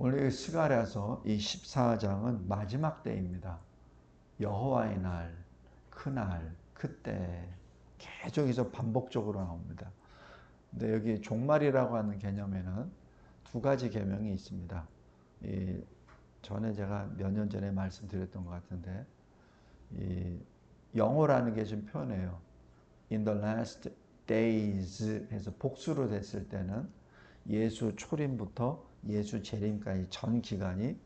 오늘 스가랴서 이 14장은 마지막 때입니다. 여호와의 날, 그날, 그때 계속해서 반복적으로 나옵니다. 근데 여기 종말이라고 하는 개념에는 두 가지 개념이 있습니다. 전에 제가 몇 년 전에 말씀드렸던 것 같은데, 이 영어라는 게 좀 표현해요. In the last days 해서 복수로 됐을 때는 예수 초림부터 예수 재림까지 전 기간이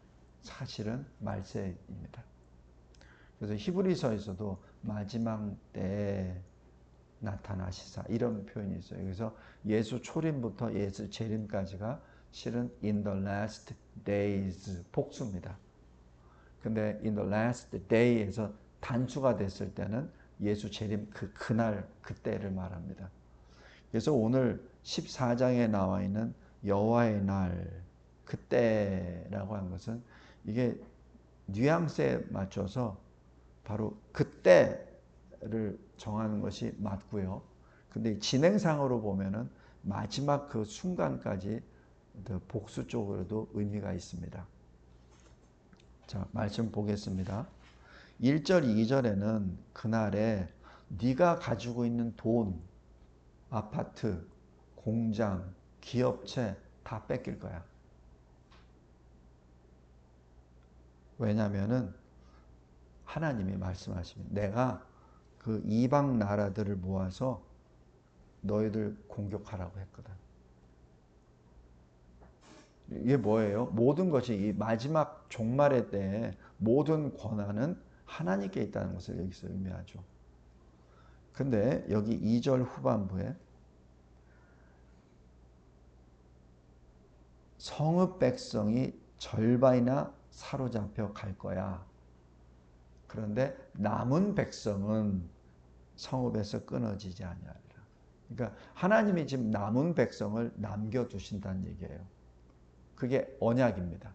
사실은 말세입니다. 그래서 히브리서에서도 마지막 때에 나타나시사 이런 표현이 있어요. 그래서 예수 초림부터 예수 재림까지가 실은 in the last days 복수입니다. 근데 in the last day에서 단수가 됐을 때는 예수 재림 그날 그때를 말합니다. 그래서 오늘 14장에 나와 있는 여호와의 날 그때라고 한 것은 이게 뉘앙스에 맞춰서 바로 그때를 정하는 것이 맞고요. 근데 진행상으로 보면은 마지막 그 순간까지 복수 쪽으로도 의미가 있습니다. 자, 말씀 보겠습니다. 1절, 2절에는 그날에 네가 가지고 있는 돈, 아파트, 공장, 기업체 다 뺏길 거야. 왜냐면은 하나님이 말씀하시면 내가 그 이방 나라들을 모아서 너희들 공격하라고 했거든. 이게 뭐예요? 모든 것이 이 마지막 종말의 때에 모든 권한은 하나님께 있다는 것을 여기서 의미하죠. 근데 여기 2절 후반부에 성읍 백성이 절반이나 사로잡혀 갈 거야. 그런데 남은 백성은 성읍에서 끊어지지 아니하리라. 그러니까 하나님이 지금 남은 백성을 남겨두신다는 얘기예요. 그게 언약입니다.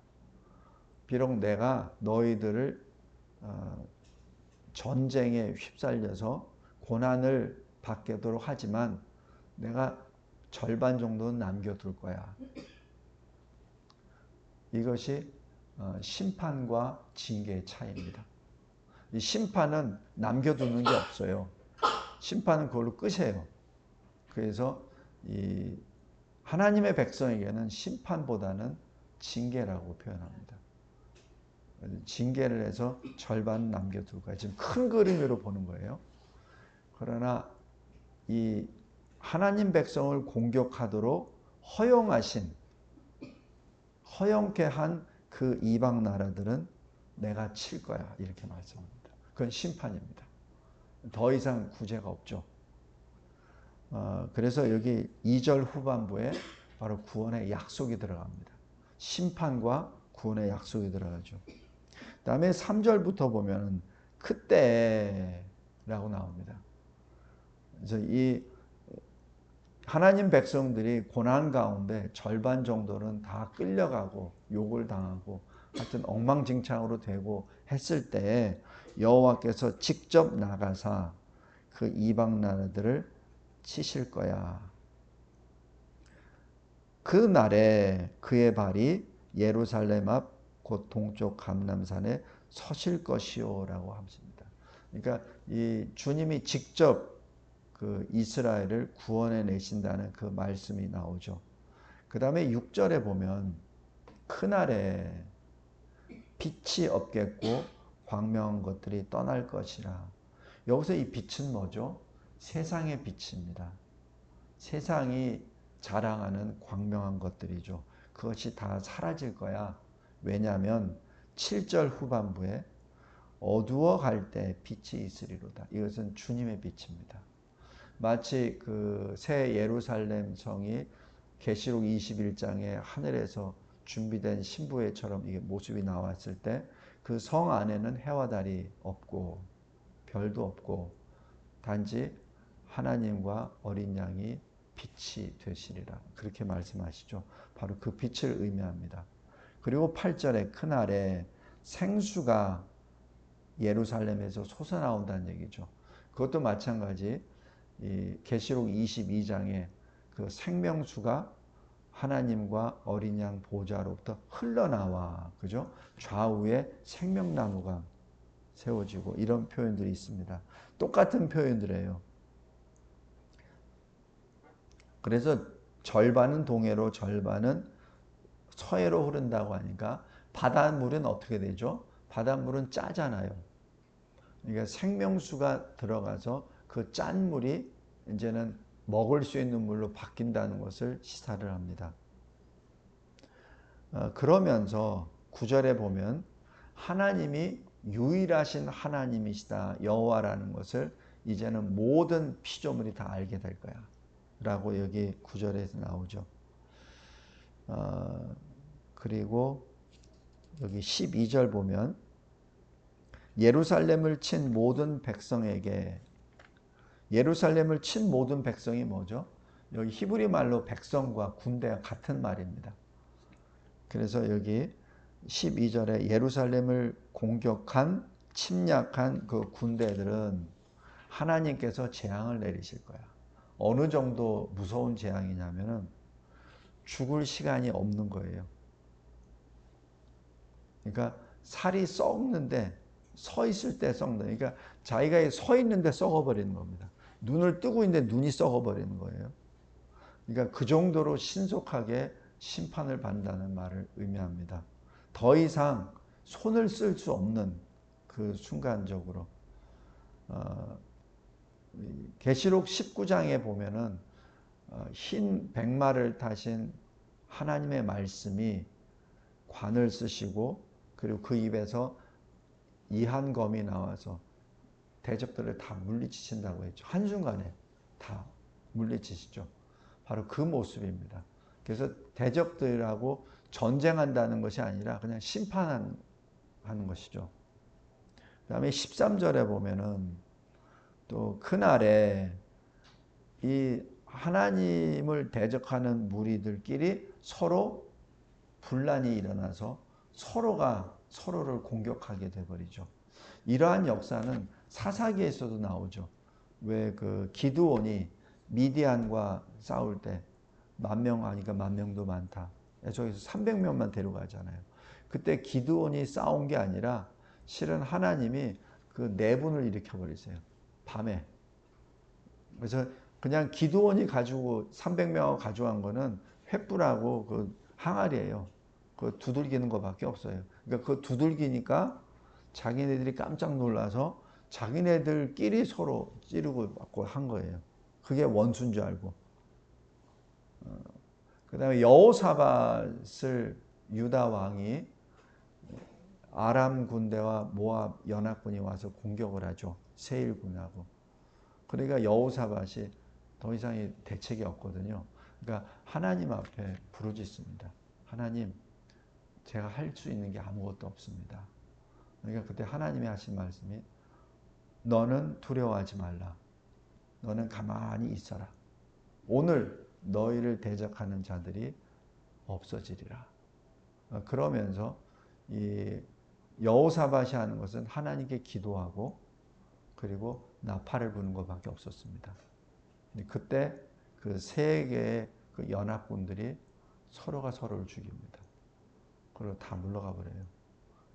비록 내가 너희들을 전쟁에 휩쓸려서 고난을 받게도록 하지만 내가 절반 정도는 남겨둘 거야. 이것이 심판과 징계의 차이입니다. 이 심판은 남겨두는 게 없어요. 심판은 그걸로 끝이에요. 그래서 이 하나님의 백성에게는 심판보다는 징계라고 표현합니다. 징계를 해서 절반 남겨두고 지금 큰 그림으로 보는 거예요. 그러나 이 하나님 백성을 공격하도록 허용케 한 그 이방 나라들은 내가 칠 거야 이렇게 말씀합니다. 그건 심판입니다. 더 이상 구제가 없죠. 그래서 여기 2절 후반부에 바로 구원의 약속이 들어갑니다. 심판과 구원의 약속이 들어가죠. 그 다음에 3절부터 보면 그때라고 나옵니다. 그래서 이 하나님 백성들이 고난 가운데 절반 정도는 다 끌려가고 욕을 당하고 하여튼 엉망진창으로 되고 했을 때 여호와께서 직접 나가사 그 이방 나라들을 치실 거야. 그 날에 그의 발이 예루살렘 앞 곧 동쪽 감람산에 서실 것이요라고 하십니다. 그러니까 이 주님이 직접 그 이스라엘을 구원해 내신다는 그 말씀이 나오죠. 그 다음에 6절에 보면 그날에 빛이 없겠고 광명한 것들이 떠날 것이라. 여기서 이 빛은 뭐죠? 세상의 빛입니다. 세상이 자랑하는 광명한 것들이죠. 그것이 다 사라질 거야. 왜냐하면 7절 후반부에 어두워 갈 때 빛이 있으리로다. 이것은 주님의 빛입니다. 마치 그 새 예루살렘 성이 계시록 21장에 하늘에서 준비된 신부회처럼 이게 모습이 나왔을 때 그 성 안에는 해와 달이 없고 별도 없고 단지 하나님과 어린 양이 빛이 되시리라. 그렇게 말씀하시죠. 바로 그 빛을 의미합니다. 그리고 8절에 그날에 생수가 예루살렘에서 솟아나온다는 얘기죠. 그것도 마찬가지 이 계시록 22장에 그 생명수가 하나님과 어린 양 보좌로부터 흘러나와, 그죠? 좌우에 생명나무가 세워지고, 이런 표현들이 있습니다. 똑같은 표현들이에요. 그래서 절반은 동해로 절반은 서해로 흐른다고 하니까 바닷물은 어떻게 되죠? 바닷물은 짜잖아요. 그러니까 생명수가 들어가서 그 짠 물이 이제는 먹을 수 있는 물로 바뀐다는 것을 시사를 합니다. 그러면서 9절에 보면 하나님이 유일하신 하나님이시다, 여호와라는 것을 이제는 모든 피조물이 다 알게 될 거야 라고 여기 9절에서 나오죠. 그리고 여기 12절 보면 예루살렘을 친 모든 백성에게, 예루살렘을 친 모든 백성이 뭐죠? 여기 히브리 말로 백성과 군대가 같은 말입니다. 그래서 여기 12절에 예루살렘을 공격한, 침략한 그 군대들은 하나님께서 재앙을 내리실 거야. 어느 정도 무서운 재앙이냐면은 죽을 시간이 없는 거예요. 그러니까 살이 썩는데, 서 있을 때 썩는, 그러니까 자기가 서 있는데 썩어버리는 겁니다. 눈을 뜨고 있는데 눈이 썩어버리는 거예요. 그러니까 그 정도로 신속하게 심판을 받는다는 말을 의미합니다. 더 이상 손을 쓸 수 없는 그 순간적으로. 계시록 19장에 보면은 흰 백마를 타신 하나님의 말씀이 관을 쓰시고, 그리고 그 입에서 이한검이 나와서 대적들을 다 물리치신다고 했죠. 한순간에 다 물리치시죠. 바로 그 모습입니다. 그래서 대적들하고 전쟁한다는 것이 아니라 그냥 심판하는 것이죠. 그 다음에 13절에 보면은 또 그날에 이 하나님을 대적하는 무리들끼리 서로 분란이 일어나서 서로가 서로를 공격하게 돼버리죠. 이러한 역사는 사사기에서도 나오죠. 왜 그 기드온이 미디안과 싸울 때 10,000명 하니까 10,000명도 많다. 저기서 300명만 데려가잖아요. 그때 기드온이 싸운 게 아니라 실은 하나님이 그 내분을 일으켜버리세요. 밤에. 그래서 그냥 기드온이 가지고 300명 가져간 거는 횃불하고 그 항아리예요. 그 두들기는 것밖에 없어요. 그러니까 그 두들기니까 자기네들이 깜짝 놀라서 자기네들끼리 서로 찌르고 맞고 한 거예요. 그게 원수인 줄 알고. 그 다음에 여호사밧을 유다 왕이 아람 군대와 모압 연합군이 와서 공격을 하죠. 세일군하고. 그러니까 여호사밧이 더 이상의 대책이 없거든요. 그러니까 하나님 앞에 부르짖습니다. 하나님, 제가 할 수 있는 게 아무것도 없습니다. 그러니까 그때 하나님이 하신 말씀이 너는 두려워하지 말라. 너는 가만히 있어라. 오늘 너희를 대적하는 자들이 없어지리라. 그러면서 이 여호사밧이 하는 것은 하나님께 기도하고 그리고 나팔을 부는 것밖에 없었습니다. 그때 그 세 개의 그 연합군들이 서로가 서로를 죽입니다. 그리고 다 물러가 버려요.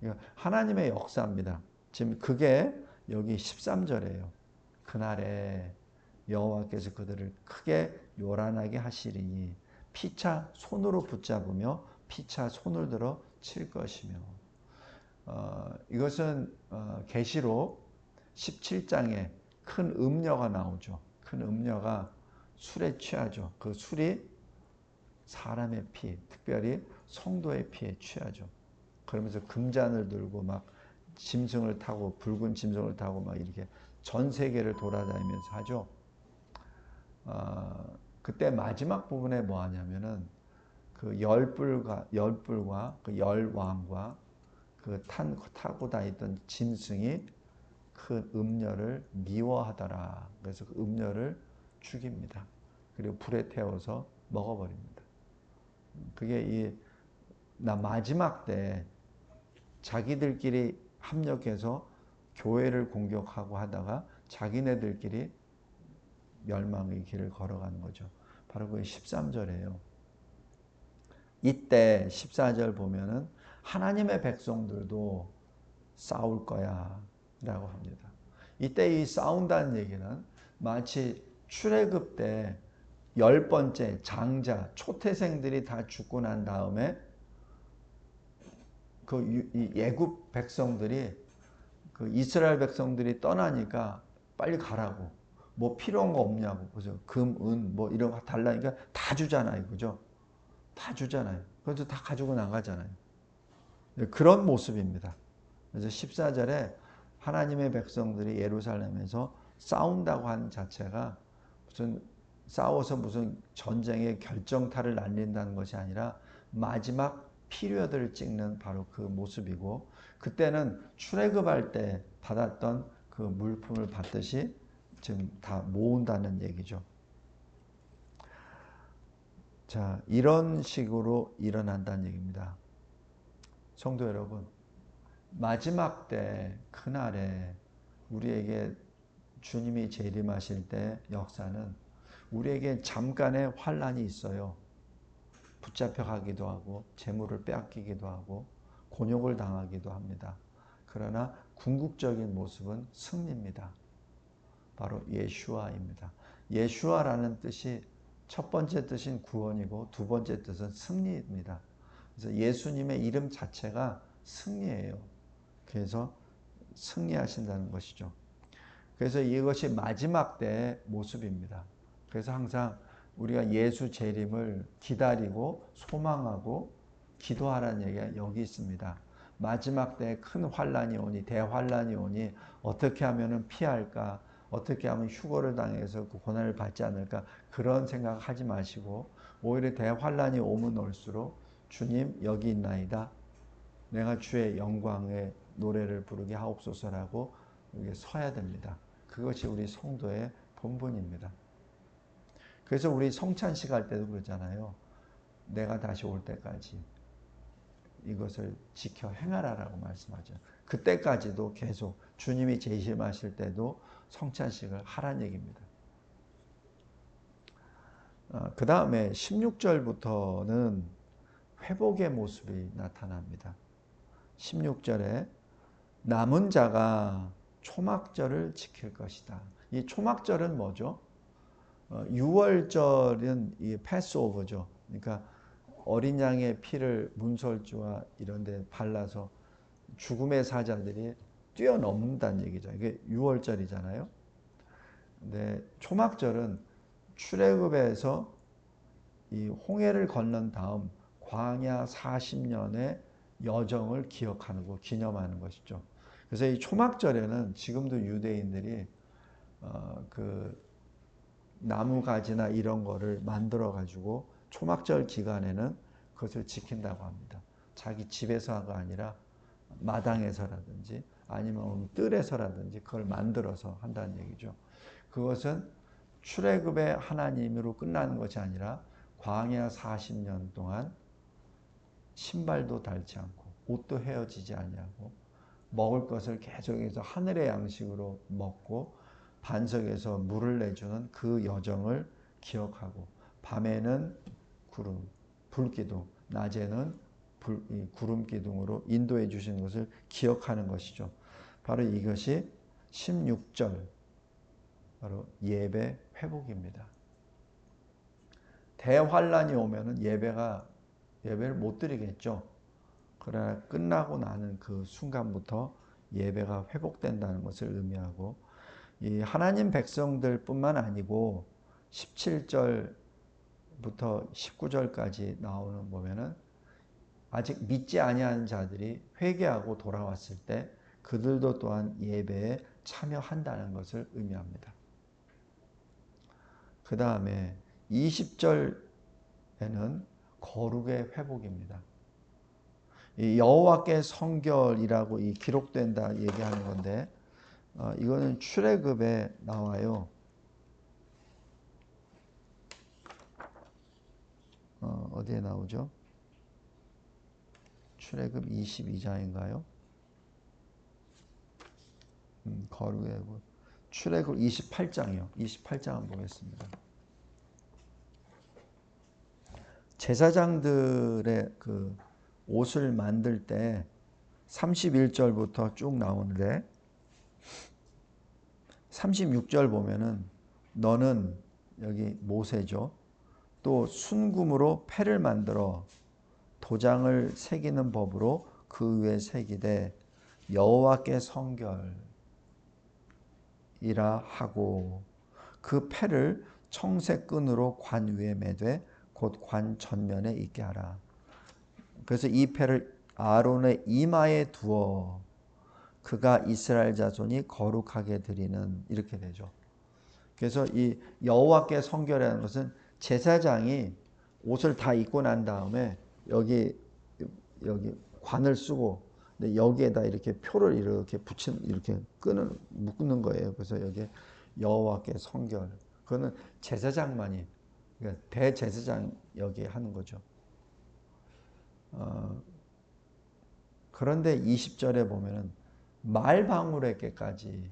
그러니까 하나님의 역사입니다. 지금 그게 여기 13절이에요. 그날에 여호와께서 그들을 크게 요란하게 하시리니 피차 손으로 붙잡으며 피차 손을 들어 칠 것이며. 이것은 계시록 17장에 큰 음녀가 나오죠. 큰 음녀가 술에 취하죠. 그 술이 사람의 피, 특별히 성도의 피에 취하죠. 그러면서 금잔을 들고 막 짐승을 타고, 붉은 짐승을 타고 막 이렇게 전 세계를 돌아다니면서 하죠. 그때 마지막 부분에 뭐 하냐면은 그 열불과 그 열왕과 그 타고 다니던 짐승이 그 음녀를 미워하더라. 그래서 그 음녀를 죽입니다. 그리고 불에 태워서 먹어버립니다. 그게 이 마지막 때 자기들끼리 합력해서 교회를 공격하고 하다가 자기네들끼리 멸망의 길을 걸어가는 거죠. 바로 그 13절이에요. 이때 14절 보면은 하나님의 백성들도 싸울 거야 라고 합니다. 이때 이 싸운다는 얘기는 마치 출애굽 때 10번째 장자 초태생들이 다 죽고 난 다음에 그 예굽 백성들이 그 이스라엘 백성들이 떠나니까 빨리 가라고. 뭐 필요한 거 없냐고. 그죠? 금, 은, 뭐 이런 거 달라니까 다 주잖아요. 그죠? 다 주잖아요. 그래서 다 가지고 나가잖아요. 그런 모습입니다. 그래서 14절에 하나님의 백성들이 예루살렘에서 싸운다고 하는 자체가 무슨 싸워서 무슨 전쟁의 결정타를 날린다는 것이 아니라 마지막 피리어드를 찍는 바로 그 모습이고, 그때는 출애굽할 때 받았던 그 물품을 받듯이 지금 다 모은다는 얘기죠. 자, 이런 식으로 일어난다는 얘기입니다. 성도 여러분, 마지막 때 그날에 우리에게 주님이 재림하실 때 역사는 우리에게 잠깐의 환란이 있어요. 붙잡혀 가기도 하고 재물을 빼앗기기도 하고 곤욕을 당하기도 합니다. 그러나 궁극적인 모습은 승리입니다. 바로 예슈아입니다. 예슈아라는 뜻이 첫 번째 뜻인 구원이고 두 번째 뜻은 승리입니다. 그래서 예수님의 이름 자체가 승리예요. 그래서 승리하신다는 것이죠. 그래서 이것이 마지막 때의 모습입니다. 그래서 항상 우리가 예수 재림을 기다리고 소망하고 기도하라는 얘기가 여기 있습니다. 마지막 때에 큰 환란이 오니 대환란이 오니 어떻게 하면 피할까? 어떻게 하면 휴거를 당해서 그 고난을 받지 않을까? 그런 생각하지 마시고 오히려 대환란이 오면 올수록 주님 여기 있나이다. 내가 주의 영광의 노래를 부르게 하옵소서라고 서야 됩니다. 그것이 우리 성도의 본분입니다. 그래서 우리 성찬식 할 때도 그러잖아요. 내가 다시 올 때까지 이것을 지켜 행하라라고 말씀하죠. 그때까지도 계속 주님이 재림하실 때도 성찬식을 하라는 얘기입니다. 그 다음에 16절부터는 회복의 모습이 나타납니다. 16절에 남은 자가 초막절을 지킬 것이다. 이 초막절은 뭐죠? 6월절은 이 패스오버죠. 그러니까 어린 양의 피를 문설주와 이런 데 발라서 죽음의 사자들이 뛰어넘는다는 얘기죠. 이게 6월절이잖아요. 근데 초막절은 출애굽에서 이 홍해를 건넌 다음 광야 40년의 여정을 기억하고 기념하는 것이죠. 그래서 이 초막절에는 지금도 유대인들이 그 나무가지나 이런 거를 만들어 가지고 초막절 기간에는 그것을 지킨다고 합니다. 자기 집에서가 아니라 마당에서라든지 아니면 뜰에서라든지 그걸 만들어서 한다는 얘기죠. 그것은 출애굽의 하나님으로 끝나는 것이 아니라 광야 40년 동안 신발도 닳지 않고 옷도 헤어지지 아니하고 먹을 것을 계속해서 하늘의 양식으로 먹고 반석에서 물을 내주는 그 여정을 기억하고 밤에는 구름, 불기둥, 낮에는 구름 기둥으로 인도해 주시는 것을 기억하는 것이죠. 바로 이것이 16절 바로 예배 회복입니다. 대환란이 오면은 예배를 못 드리겠죠. 그러나 끝나고 나는 그 순간부터 예배가 회복된다는 것을 의미하고 이 하나님 백성들뿐만 아니고 17절부터 19절까지 나오는 보면은 아직 믿지 아니하는 자들이 회개하고 돌아왔을 때 그들도 또한 예배에 참여한다는 것을 의미합니다. 그 다음에 20절에는 거룩의 회복입니다. 이 여호와께 성결이라고 이 기록된다 얘기하는 건데 이거는 출애굽에 나와요. 어디에 나오죠? 출애굽 22장인가요? 거룩의 회복. 출애굽 28장이요. 28장 한번 보겠습니다. 제사장들의 그 옷을 만들 때 31절부터 쭉 나오는데 36절 보면은 너는 여기 모세죠. 또 순금으로 패를 만들어 도장을 새기는 법으로 그 위에 새기되 여호와께 성결이라 하고 그 패를 청색 끈으로 관 위에 매되 곧 관 전면에 있게 하라. 그래서 이 패를 아론의 이마에 두어 그가 이스라엘 자손이 거룩하게 드리는 이렇게 되죠. 그래서 이 여호와께 성결이라는 것은 제사장이 옷을 다 입고 난 다음에 여기 관을 쓰고 근데 여기에다 이렇게 표를 이렇게 이렇게 묶는 거예요. 그래서 여기 여호와께 성결. 그거는 제사장만이 그러니까 대제사장 여기 하는 거죠. 그런데 20절에 보면은 말방울에게까지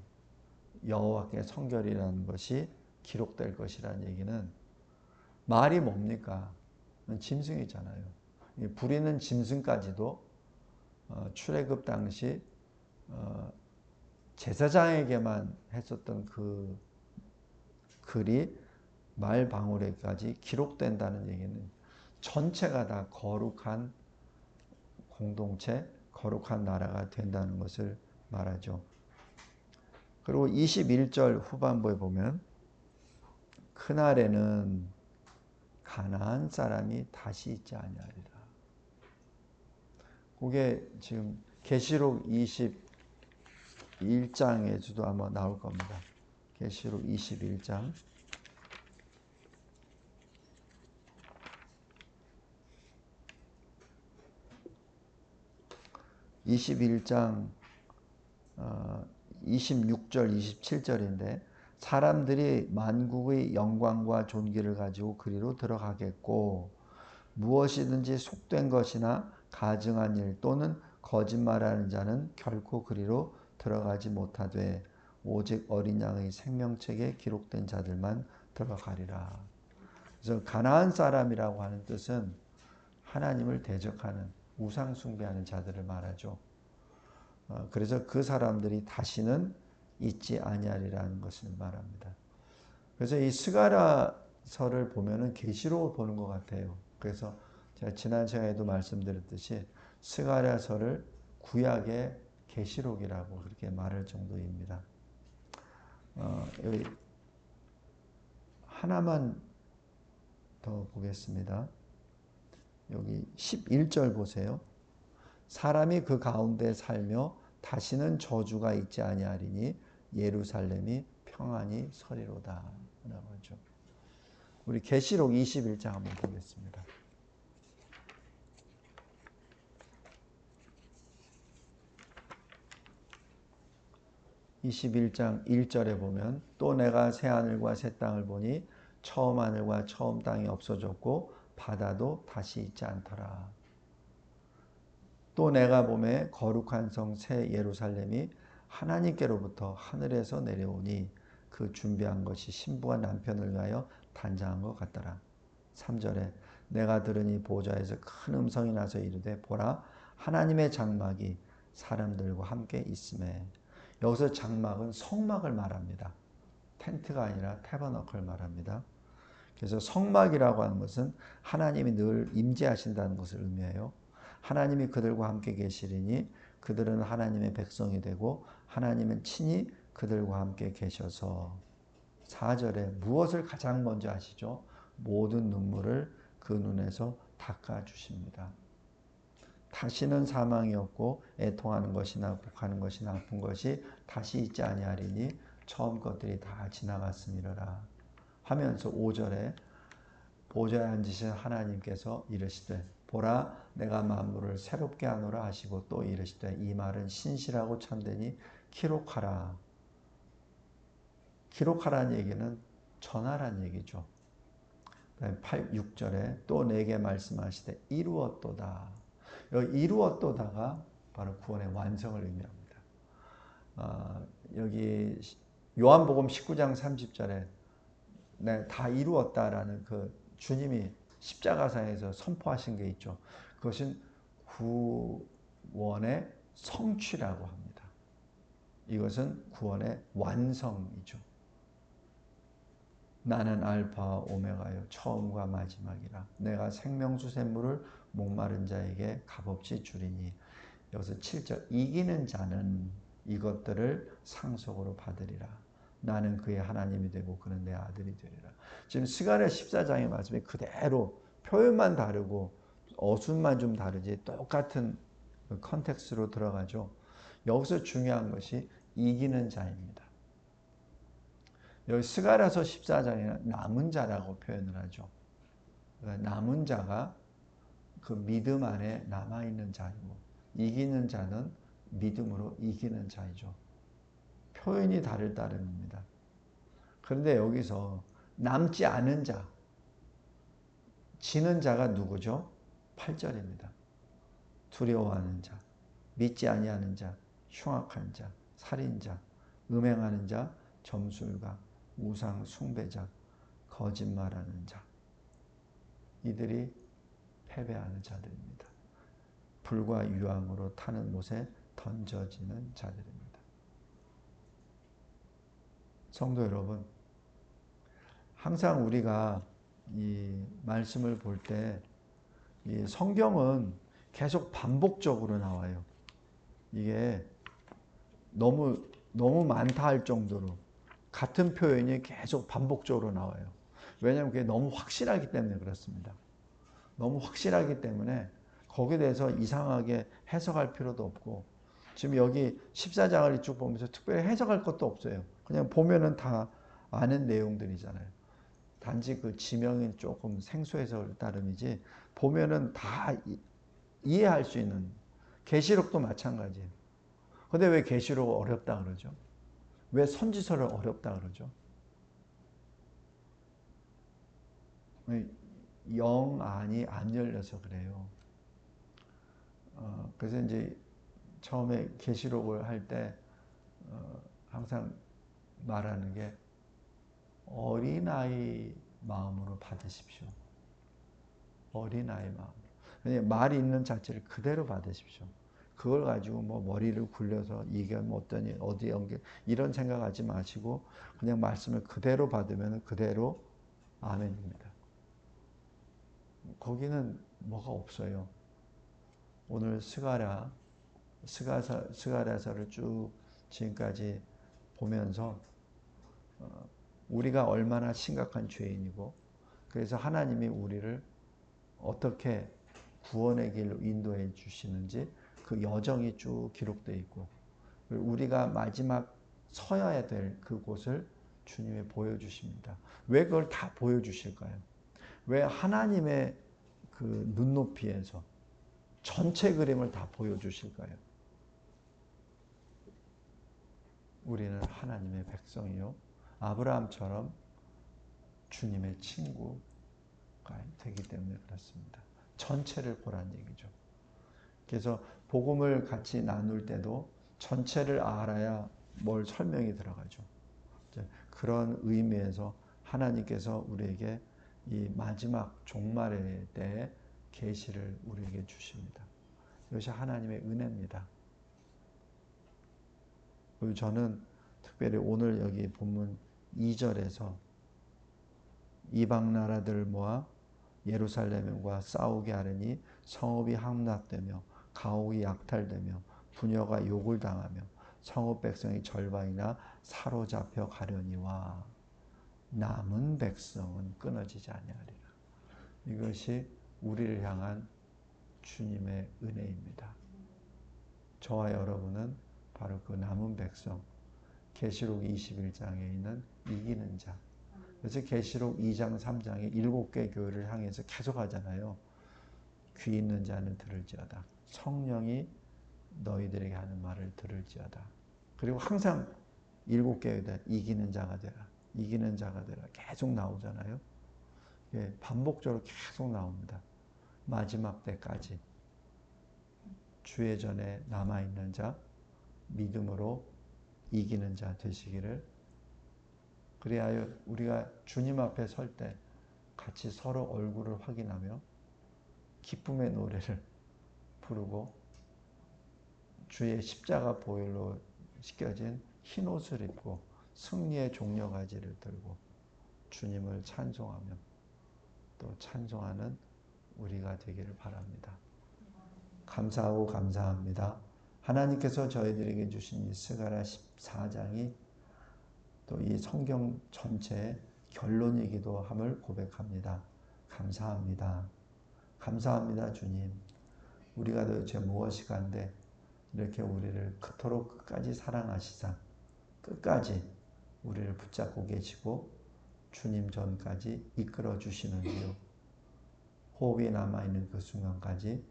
여호와께 성결이라는 것이 기록될 것이라는 얘기는 말이 뭡니까? 짐승이잖아요. 부리는 짐승까지도 출애굽 당시 제사장에게만 했었던 그 글이 말방울에까지 기록된다는 얘기는 전체가 다 거룩한 공동체, 거룩한 나라가 된다는 것을 말하죠. 그리고 21절 후반부에 보면 그날에는 가나안 사람이 다시 있지 아니하리라. 그게 지금 계시록 21장에서도 아마 나올 겁니다. 계시록 21장 26절 27절인데 사람들이 만국의 영광과 존귀를 가지고 그리로 들어가겠고 무엇이든지 속된 것이나 가증한 일 또는 거짓말하는 자는 결코 그리로 들어가지 못하되 오직 어린 양의 생명책에 기록된 자들만 들어가리라. 그래서 가나안 사람이라고 하는 뜻은 하나님을 대적하는 우상 숭배하는 자들을 말하죠. 그래서 그 사람들이 다시는 있지 아니하리라는 것을 말합니다. 그래서 이 스가랴서를 보면은 계시록을 보는 것 같아요. 그래서 제가 지난 시간에도 말씀드렸듯이 스가랴서를 구약의 계시록이라고 그렇게 말할 정도입니다. 여기 하나만 더 보겠습니다. 여기 11절 보세요. 사람이 그 가운데 살며 다시는 저주가 있지 아니하리니 예루살렘이 평안히 서리로다 라고 하죠. 우리 계시록 21장 한번 보겠습니다. (21장 1절에) 보면 또 내가 새 하늘과 새 땅을 보니 처음 하늘과 처음 땅이 없어졌고 바다도 다시 있지 않더라. 또 내가 보매 거룩한 성 새 예루살렘이 하나님께로부터 하늘에서 내려오니 그 준비한 것이 신부가 남편을 위하여 단장한 것 같더라. 3절에 내가 들으니 보좌에서 큰 음성이 나서 이르되 보라 하나님의 장막이 사람들과 함께 있음에. 여기서 장막은 성막을 말합니다. 텐트가 아니라 태버너클 말합니다. 그래서 성막이라고 하는 것은 하나님이 늘 임재하신다는 것을 의미해요. 하나님이 그들과 함께 계시리니 그들은 하나님의 백성이 되고 하나님은 친히 그들과 함께 계셔서. 4절에 무엇을 가장 먼저 하시죠? 모든 눈물을 그 눈에서 닦아주십니다. 다시는 사망이 없고 애통하는 것이나 곡하는 것이나 아픈 것이 다시 있지 아니하리니 처음 것들이 다 지나갔음이로라 하면서 5절에 보좌에 앉으신 하나님께서 이르시되 보라 내가 만물을 새롭게 하노라 하시고 또 이르시되 이 말은 신실하고 참되니 기록하라. 기록하라는 얘기는 전하라는 얘기죠. 6절에 또 내게 말씀하시되 이루었도다. 여기 이루었도다가 바로 구원의 완성을 의미합니다. 여기 요한복음 19장 30절에 네, 다 이루었다라는 그 주님이 십자가상에서 선포하신 게 있죠. 그것은 구원의 성취라고 합니다. 이것은 구원의 완성이죠. 나는 알파와 오메가요 처음과 마지막이라. 내가 생명수 샘물을 목마른 자에게 값없이 주리니. 여기서 7절 이기는 자는 이것들을 상속으로 받으리라. 나는 그의 하나님이 되고 그는 내 아들이 되리라. 지금 스가랴 14장의 말씀이 그대로 표현만 다르고 어순만 좀 다르지 똑같은 컨텍스트로 들어가죠. 여기서 중요한 것이 이기는 자입니다. 여기 스가랴서 14장에는 남은 자라고 표현을 하죠. 그러니까 남은 자가 그 믿음 안에 남아있는 자이고 이기는 자는 믿음으로 이기는 자이죠. 표현이 다를 따름입니다. 그런데 여기서 남지 않은 자, 지는 자가 누구죠? 8절입니다. 두려워하는 자, 믿지 아니하는 자, 흉악한 자, 살인자, 음행하는 자, 점술가, 우상 숭배자, 거짓말하는 자. 이들이 패배하는 자들입니다. 불과 유황으로 타는 못에 던져지는 자들입니다. 성도 여러분, 항상 우리가 이 말씀을 볼 때 이 성경은 계속 반복적으로 나와요. 이게 너무 많다 할 정도로 같은 표현이 계속 반복적으로 나와요. 왜냐하면 그게 너무 확실하기 때문에 그렇습니다. 너무 확실하기 때문에 거기에 대해서 이상하게 해석할 필요도 없고, 지금 여기 14장을 쭉 보면서 특별히 해석할 것도 없어요. 그냥 보면은 다 아는 내용들이잖아요. 단지 그 지명이 조금 생소해서 따름이지 보면은 다 이해할 수 있는. 계시록도 마찬가지예요. 근데 왜 계시록 어렵다 그러죠? 왜 선지서를 어렵다 그러죠? 영안이 안 열려서 그래요. 그래서 이제 처음에 계시록을 할 때 항상 말하는 게 어린아이 마음으로 받으십시오. 어린아이 마음으로. 말이 있는 자체를 그대로 받으십시오. 그걸 가지고 뭐 머리를 굴려서 이게 뭐 어떠니 어디 연결 이런 생각하지 마시고 그냥 말씀을 그대로 받으면 그대로 아멘입니다. 거기는 뭐가 없어요. 오늘 스가랴서를 쭉 지금까지 보면서 우리가 얼마나 심각한 죄인이고, 그래서 하나님이 우리를 어떻게 구원의 길로 인도해 주시는지 그 여정이 쭉 기록되어 있고, 우리가 마지막 서야 될 그곳을 주님이 보여주십니다. 왜 그걸 다 보여주실까요? 왜 하나님의 그 눈높이에서 전체 그림을 다 보여주실까요? 우리는 하나님의 백성이요, 아브라함처럼 주님의 친구가 되기 때문에 그렇습니다. 전체를 보란 얘기죠. 그래서 복음을 같이 나눌 때도 전체를 알아야 뭘 설명이 들어가죠. 그런 의미에서 하나님께서 우리에게 이 마지막 종말의 때에 계시를 우리에게 주십니다. 이것이 하나님의 은혜입니다. 그리고 저는 특별히 오늘 여기 본문 2절에서 이방 나라들 모아 예루살렘과 싸우게 하려니 성읍이 함락되며 가옥이 약탈되며 부녀가 욕을 당하며 성읍 백성의 절반이나 사로잡혀 가려니와 남은 백성은 끊어지지 아니하리라. 이것이 우리를 향한 주님의 은혜입니다. 저와 여러분은 바로 그 남은 백성, 계시록 21장에 있는 이기는 자. 그래서 계시록 2장 3장에 7개 교회를 향해서 계속 하잖아요. 귀 있는 자는 들을지어다. 성령이 너희들에게 하는 말을 들을지어다. 그리고 항상 7개에 이기는 자가 되라. 이기는 자가 되라. 계속 나오잖아요. 예, 반복적으로 계속 나옵니다. 마지막 때까지 주의 전에 남아있는 자, 믿음으로 이기는 자 되시기를. 그리하여 우리가 주님 앞에 설 때 같이 서로 얼굴을 확인하며 기쁨의 노래를 부르고 주의 십자가 보혈로 씻겨진 흰 옷을 입고 승리의 종려가지를 들고 주님을 찬송하며 또 찬송하는 우리가 되기를 바랍니다. 감사하고 감사합니다. 하나님께서 저희들에게 주신 이 스가랴 14장이 또 이 성경 전체의 결론이기도 함을 고백합니다. 감사합니다. 감사합니다, 주님. 우리가 도대체 무엇이간데 이렇게 우리를 그토록 끝까지 사랑하시사 끝까지 우리를 붙잡고 계시고 주님 전까지 이끌어 주시는지요. 호흡이 남아있는 그 순간까지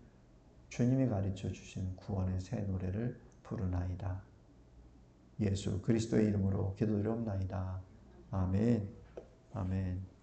주님이 가르쳐 주신 구원의 새 노래를 부르나이다. 예수 그리스도의 이름으로 기도드리옵나이다. 아멘. 아멘.